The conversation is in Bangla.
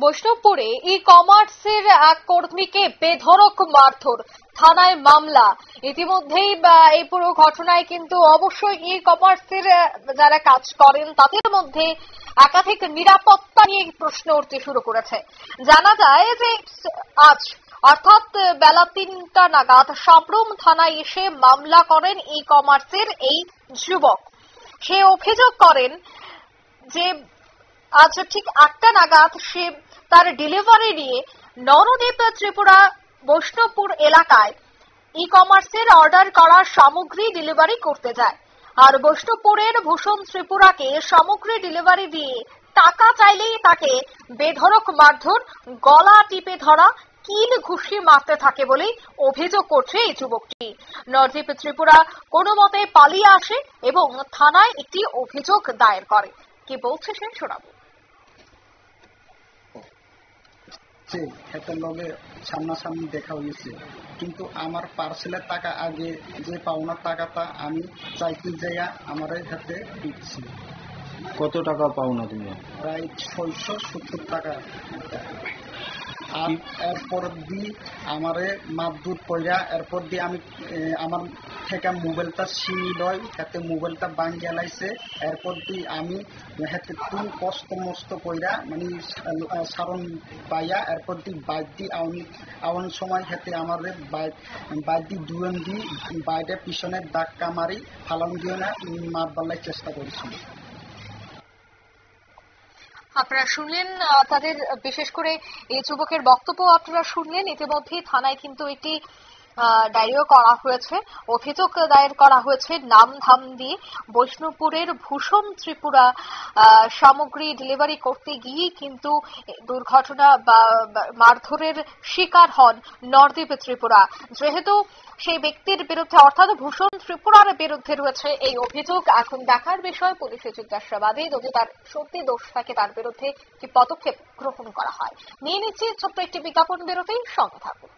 বৈষ্ণবপুরে ই কমার্সের এক কর্মীকে বেধড়ক মারধর, থানায় মামলা। ইতিমধ্যেই এই পুরো ঘটনায় কিন্তু অবশ্যই ই কমার্সের যারা কাজ করেন তাদের মধ্যে একাধিক নিরাপত্তা নিয়ে প্রশ্ন উঠতে শুরু করেছে। জানা যায় যে আজ অর্থাৎ বেলা ৩টা নাগাদ সাবরুম থানায় এসে মামলা করেন ই কমার্সের এই যুবক। সে অভিযোগ করেন যে আজ ঠিক ৮টা নাগাদ সে তার ডেলিভারি নিয়ে নরদ্বীপ ত্রিপুরা বৈষ্ণবপুর এলাকায় ই কমার্সের অর্ডার করা সামগ্রী ডেলিভারি করতে যায়। আর বৈষ্ণবপুরের ভূষণ ত্রিপুরাকে সামগ্রী ডেলিভারি দিয়ে টাকা চাইলেই তাকে বেধড়ক মারধর, গলা টিপে ধরা, কিল ঘুষি মারতে থাকে বলেই অভিযোগ করছে এই যুবকটি। নরদ্বীপ ত্রিপুরা কোনো মতে পালিয়ে আসে এবং থানায় একটি অভিযোগ দায়ের করে। কি বলছে সে শোনাবো। হেতের লগে সামনাসামনি দেখা হয়েছে, কিন্তু আমার পার্সেলের টাকা আগে যে পাওনার টাকাটা আমি চাইতে যাইয়া আমার হাতে দিচ্ছি। কত টাকা পাওনা তুমি? প্রায় ৬৭০ টাকা। আর এরপর দিয়ে আমারে মারধর কইরা এরপর দিয়ে আমি আমার থেকে মোবাইলটা ছিনি লয়, হাতে মোবাইলটা ভাঙিয়া লাইছে। এরপর দিয়ে আমি হাতে খুব কষ্ট মস্ত কইরা মানে সারণ পাইয়া এরপর দিয়ে বাইক দিয়ে আওয়ান সময় হাতে আমাদের বাইক দিয়ে দুজন দিয়ে বাইরে পিছনে ধাক্কা মারি ফালান দিয়ে না মারবার চেষ্টা করেছিল। আপনারা শুনলেন তাদের, বিশেষ করে এই যুবকের বক্তব্য আপনারা শুনলেন। ইতিমধ্যেই থানায় কিন্তু একটি ডায়েরিও করা হয়েছে, অভিযোগ দায়ের করা হয়েছে নাম ধাম দিয়ে। বৈষ্ণবপুরের ভূষণ ত্রিপুরা সামগ্রী ডেলিভারি করতে গিয়ে কিন্তু দুর্ঘটনা বা মারধরের শিকার হন নরদ্বীপ ত্রিপুরা। যেহেতু সেই ব্যক্তির বিরুদ্ধে অর্থাৎ ভূষণ ত্রিপুরার বিরুদ্ধে রয়েছে এই অভিযোগ, এখন দেখার বিষয় পুলিশের জিজ্ঞাসাবাদে যদি তার সত্যি দোষ থাকে তার বিরুদ্ধে কি পদক্ষেপ গ্রহণ করা হয়। নিয়ে নিচ্ছি ছোট্ট একটি বিজ্ঞাপন বিরতি, সঙ্গে থাকুন।